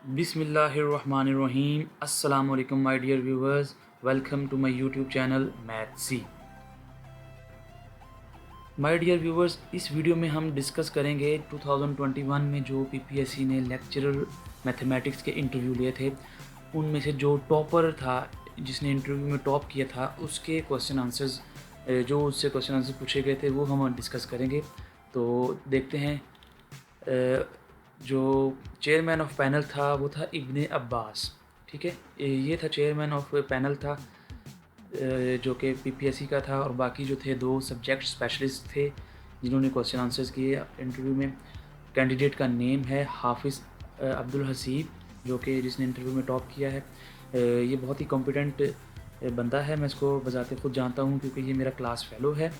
बिस्मिल्लाहिर्रहमानिर्रहीम। अस्सलाम वालेकुम my dear viewers, welcome to my YouTube channel Mathsy. My dear viewers, इस वीडियो में हम डिस्कस करेंगे 2021 में जो पीपीएससी ने लेक्चरर मैथमेटिक्स के इंटरव्यू लिए थे, उनमें से जो टॉपर था, जिसने इंटरव्यू में टॉप किया था, उसके क्वेश्चन आंसर्स, जो उससे क्वेश्चन आंसर पूछे गए थे वो हम डिस्कस करेंगे। तो देखते हैं। जो चेयरमैन ऑफ पैनल था वो था इब्ने अब्बास। ठीक है, ये था चेयरमैन ऑफ पैनल था, जो कि पीपीएससी का था, और बाकी जो थे दो सब्जेक्ट स्पेशलिस्ट थे जिन्होंने क्वेश्चन आंसर्स किए इंटरव्यू में। कैंडिडेट का नेम है हाफिज़ अब्दुल हसीब, जो कि जिसने इंटरव्यू में टॉप किया है। ये बहुत ही कॉम्पिटेंट बंदा है, मैं इसको बजाते खुद जानता हूँ क्योंकि ये मेरा क्लास फेलो है,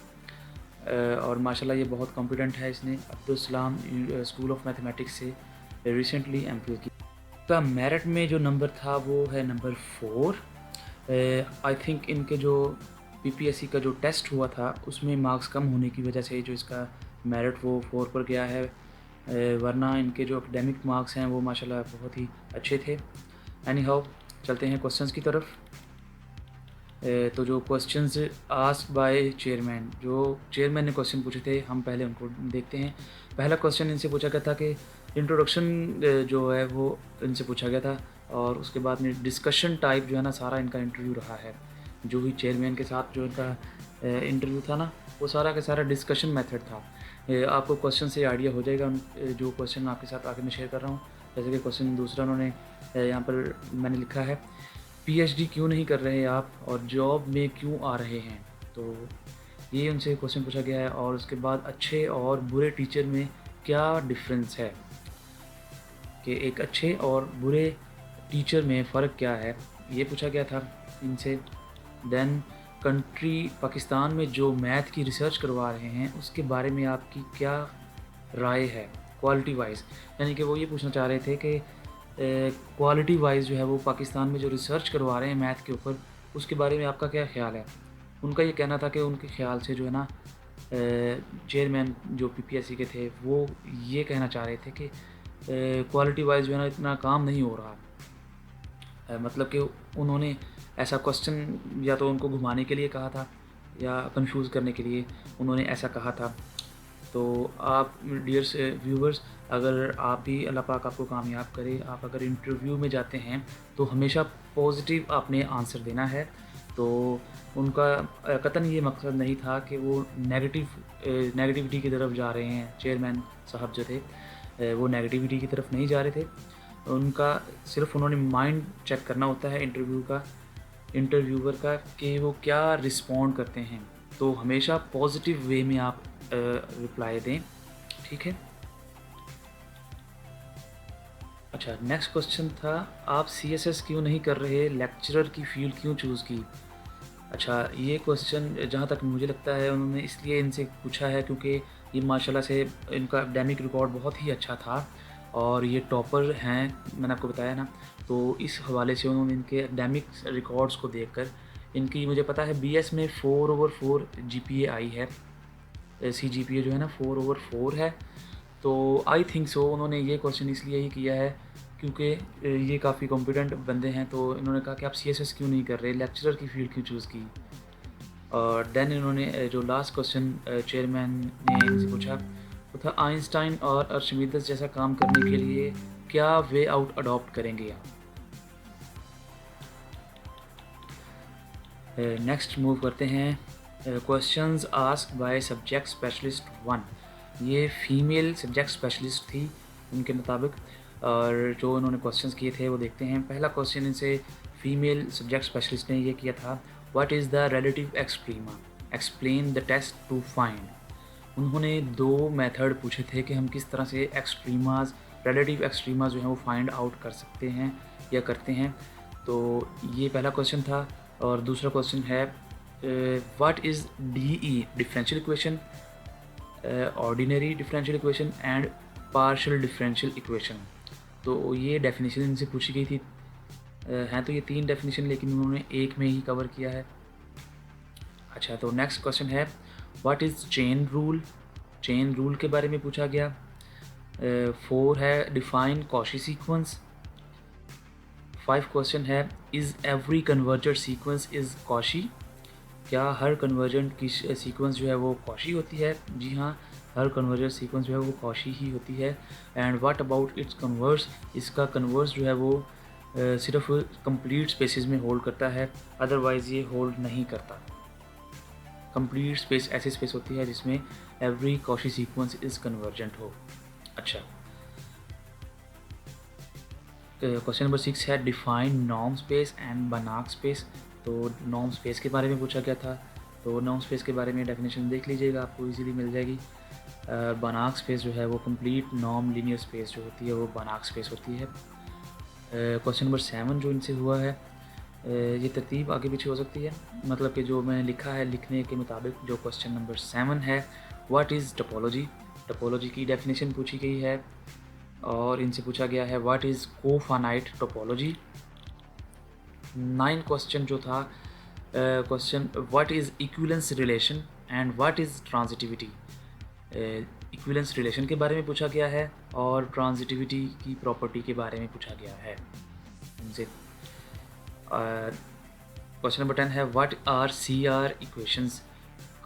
और माशाल्लाह ये बहुत कॉम्पिटेंट है। इसने Abdul Salam school of mathematics से रिसेंटली एमफिल की। का मेरिट में जो नंबर था वो है नंबर 4। आई थिंक इनके जो पीपीएससी का जो टेस्ट हुआ था उसमें मार्क्स कम होने की वजह से जो इसका मेरिट वो 4 पर गया है, वरना इनके जो एकेडमिक मार्क्स हैं वो माशाल्लाह बहुत ही अच्छे थे। एनी हाउ, चलते हैं क्वेश्चंस की तरफ। तो जो क्वेश्चंस आस्क्ड बाय चेयरमैन, जो चेयरमैन ने क्वेश्चन पूछे थे, हम पहले उनको देखते हैं। पहला क्वेश्चन इनसे पूछा गया था कि इंट्रोडक्शन जो है वो इनसे पूछा गया था, और उसके बाद में डिस्कशन टाइप जो है ना, सारा इनका इंटरव्यू रहा है। जो भी चेयरमैन के साथ जो इनका इंटरव्यू था ना, वो सारा का सारा डिस्कशन मेथड था। आपको क्वेश्चन से आइडिया हो जाएगा जो क्वेश्चन आपके साथ आगे मैं शेयर कर रहा हूँ। जैसे कि क्वेश्चन दूसरा उन्होंने यहाँ पर मैंने लिखा है, पीएचडी क्यों नहीं कर रहे आप और जॉब में क्यों आ रहे हैं। तो ये उनसे क्वेश्चन पूछा गया है। और उसके बाद अच्छे और बुरे टीचर में क्या डिफरेंस है, कि एक अच्छे और बुरे टीचर में फ़र्क क्या है, ये पूछा गया था इनसे। देन कंट्री पाकिस्तान में जो मैथ की रिसर्च करवा रहे हैं उसके बारे में आपकी क्या राय है क्वालिटी वाइज। यानी कि वो ये पूछना चाह रहे थे कि क्वालिटी वाइज जो है वो पाकिस्तान में जो रिसर्च करवा रहे हैं मैथ के ऊपर, उसके बारे में आपका क्या ख्याल है। उनका ये कहना था कि उनके ख्याल से जो है ना, चेयरमैन जो पीपीएससी के थे वो ये कहना चाह रहे थे कि क्वालिटी वाइज जो है ना इतना काम नहीं हो रहा। मतलब कि उन्होंने ऐसा क्वेश्चन या तो उनको घुमाने के लिए कहा था या कंफ्यूज करने के लिए उन्होंने ऐसा कहा था। तो आप डियर्स व्यूवर्स, अगर आप भी, अल्लाह पाक आपको कामयाब करे, आप अगर इंटरव्यू में जाते हैं तो हमेशा पॉजिटिव आपने आंसर देना है। तो उनका कतन ये मकसद नहीं था कि वो नेगेटिविटी की तरफ जा रहे हैं। चेयरमैन साहब जो थे वो नेगेटिविटी की तरफ नहीं जा रहे थे। उनका सिर्फ उन्होंने माइंड चेक करना होता है इंटरव्यूअर का, कि वो क्या रिस्पॉन्ड करते हैं। तो हमेशा पॉजिटिव वे में आप रिप्लाई दें। ठीक है। अच्छा, नेक्स्ट क्वेश्चन था, आप सीएसएस क्यों नहीं कर रहे, लेक्चरर की फील्ड क्यों चूज़ की। अच्छा, ये क्वेश्चन जहाँ तक मुझे लगता है उन्होंने इसलिए इनसे पूछा है क्योंकि ये माशाल्लाह से इनका एकेडमिक रिकॉर्ड बहुत ही अच्छा था, और ये टॉपर हैं, मैंने आपको बताया ना। तो इस हवाले से उन्होंने इनके एकेडमिक रिकॉर्ड्स को देखकर, इनकी मुझे पता है बीएस में 4/4 जीपीए आई है। सीजीपीए जो है ना 4/4 है। तो आई थिंक सो उन्होंने ये क्वेश्चन इसलिए ही किया है क्योंकि ये काफ़ी कॉम्पिटेंट बंदे हैं। तो इन्होंने कहा कि आप सीएसएस क्यों नहीं कर रहे, लेक्चरर की फील्ड क्यों चूज़ की। और देन इन्होंने जो लास्ट क्वेश्चन चेयरमैन ने इनसे पूछा वो था, आइंस्टाइन और अर्शिमिदस जैसा काम करने के लिए क्या वे आउट अडॉप्ट करेंगे आप। नेक्स्ट मूव करते हैं। Questions asked by subject specialist 1, ये फीमेल सब्जेक्ट स्पेशलिस्ट थी उनके मुताबिक, और जो उन्होंने क्वेश्चंस किए थे वो देखते हैं। पहला क्वेश्चन इनसे फीमेल सब्जेक्ट स्पेशलिस्ट ने ये किया था, what is the relative extrema, explain the test to find. उन्होंने दो मेथड पूछे थे कि हम किस तरह से एक्सट्रीमाज, रिलेटिव एक्सट्रीमाज जो हैं वो फाइंड आउट कर सकते हैं या करते हैं। तो ये पहला क्वेश्चन था। और दूसरा क्वेश्चन है, what is DE, differential equation, ordinary differential equation and partial differential equation. तो ये डेफिनेशन इनसे पूछी गई थी। हैं तो ये 3 डेफिनेशन, लेकिन उन्होंने एक में ही कवर किया है। अच्छा, तो नेक्स्ट क्वेश्चन है, what is chain rule, chain rule के बारे में पूछा गया। 4 है, डिफाइन कॉची सीक्वेंस। 5 क्वेश्चन है, is every convergent sequence is Cauchy? क्या हर कन्वर्जेंट की सीक्वेंस जो है वो कॉशी होती है? जी हाँ, हर कन्वर्जर सीक्वेंस जो है वो कॉशी ही होती है। And what about it's converse? इसका कन्वर्स जो है वो सिर्फ कंप्लीट स्पेसेस में होल्ड करता है, अदरवाइज़ ये होल्ड नहीं करता। कंप्लीट स्पेस ऐसी स्पेस होती है जिसमें every Cauchy sequence is convergent हो। अच्छा, क्वेश्चन नंबर 6 है, डिफाइन नॉर्म स्पेस एंड बनाक स्पेस। तो नॉर्म स्पेस के बारे में पूछा गया था, तो नॉर्म स्पेस के बारे में डेफिनेशन देख लीजिएगा, आपको इजीली मिल जाएगी। बनाक स्पेस जो है वो कंप्लीट नॉर्म लीनियर स्पेस जो होती है वो बनाक स्पेस होती है। क्वेश्चन नंबर 7 जो इनसे हुआ है, ये तरतीब आगे पीछे हो सकती है, मतलब कि जो मैंने लिखा है लिखने के मुताबिक जो क्वेश्चन नंबर 7 है, व्हाट इज़ टोपोलॉजी? टोपोलॉजी की डेफिनेशन पूछी गई है और इनसे पूछा गया है व्हाट इज़ कोफानाइट टोपोलॉजी। 9 क्वेश्चन जो था, question what is equivalence relation and what is transitivity. Equivalence relation के बारे में पूछा गया है और ट्रांजिटिविटी की प्रॉपर्टी के बारे में पूछा गया है इनसे। क्वेश्चन नंबर 10 है, what are CR equations?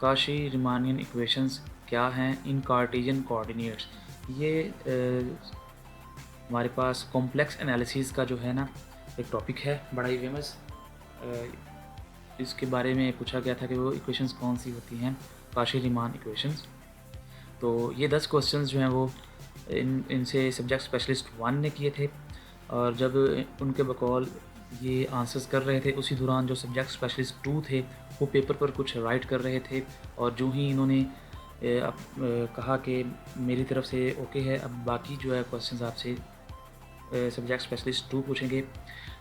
Cauchy Riemannian equations क्या हैं इन कार्टेशियन कोऑर्डिनेट्स? ये हमारे पास कॉम्प्लेक्स एनालिसिस का जो है ना एक टॉपिक है बड़ा ही फेमस। इसके बारे में पूछा गया था कि वो इक्वेशंस कौन सी होती हैं, काशी रीमान इक्वेशंस। तो ये 10 क्वेश्चंस जो हैं वो इनसे सब्जेक्ट स्पेशलिस्ट 1 ने किए थे, और जब उनके बकौल ये आंसर्स कर रहे थे उसी दौरान जो सब्जेक्ट स्पेशलिस्ट 2 थे वो पेपर पर कुछ राइट कर रहे थे, और जो ही इन्होंने कहा कि मेरी तरफ से ओके है, अब बाकी जो है क्वेश्चंस आपसे सब्जेक्ट स्पेशलिस्ट 2 पूछेंगे,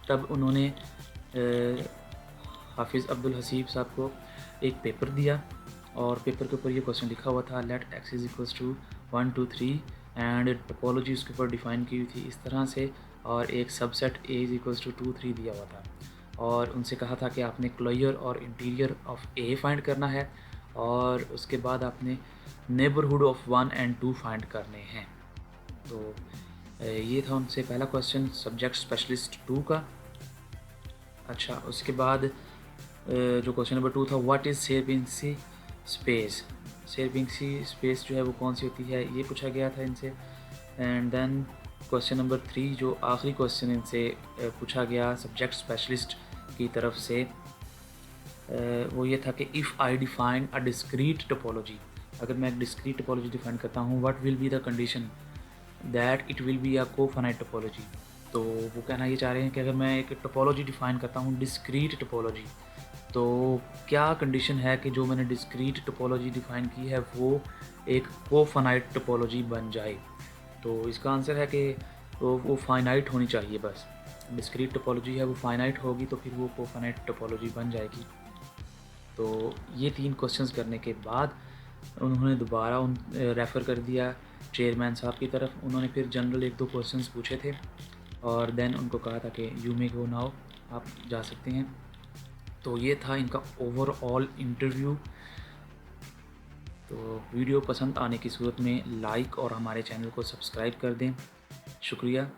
तब उन्होंने हाफिज़ अब्दुल हसीब साहब को एक पेपर दिया और पेपर के ऊपर ये क्वेश्चन लिखा हुआ था, let x is equals to 1 2 3, and topology उसके ऊपर डिफ़ाइन की हुई थी इस तरह से, और एक subset a is equals to 2 3 दिया हुआ था, और उनसे कहा था कि आपने क्लोयर और इंटीरियर ऑफ a फाइंड करना है, और उसके बाद आपने नेबरहुड ऑफ 1 एंड 2 फाइंड करने हैं। तो ये था उनसे पहला क्वेश्चन सब्जेक्ट स्पेशलिस्ट 2 का। अच्छा, उसके बाद जो क्वेश्चन नंबर 2 था, व्हाट इज़ शेरपिंग्सी स्पेस? शेरपिंग्सी स्पेस जो है वो कौन सी होती है, ये पूछा गया था इनसे। एंड देन क्वेश्चन नंबर 3 जो आखिरी क्वेश्चन इनसे पूछा गया सब्जेक्ट स्पेशलिस्ट की तरफ से, वो ये था कि if I define a discrete topology, अगर मैं एक डिस्क्रीट टोपोलॉजी डिफाइन करता हूँ, what will be the condition that it will be a cofinite topology. तो वो कहना ये चाह रहे हैं कि अगर मैं एक टोपोलॉजी डिफाइन करता हूँ डिस्क्रीट टोपोलॉजी, तो क्या कंडीशन है कि जो मैंने डिस्क्रीट टोपोलॉजी डिफाइन की है वो एक कोफानाइट टोपोलॉजी बन जाए। तो इसका आंसर है कि वो फाइनाइट होनी चाहिए, बस डिस्क्रीट टोपोलॉजी है वो फाइनाइट होगी तो फिर वो कोफानाइट टोपोलॉजी बन जाएगी। तो ये 3 क्वेश्चंस करने के बाद उन्होंने दोबारा रेफ़र कर दिया चेयरमैन साहब की तरफ। उन्होंने फिर जनरल 1-2 क्वेश्चंस पूछे थे और देन उनको कहा था कि यू मे गो नाउ, आप जा सकते हैं। तो ये था इनका ओवरऑल इंटरव्यू। तो वीडियो पसंद आने की सूरत में लाइक और हमारे चैनल को सब्सक्राइब कर दें। शुक्रिया।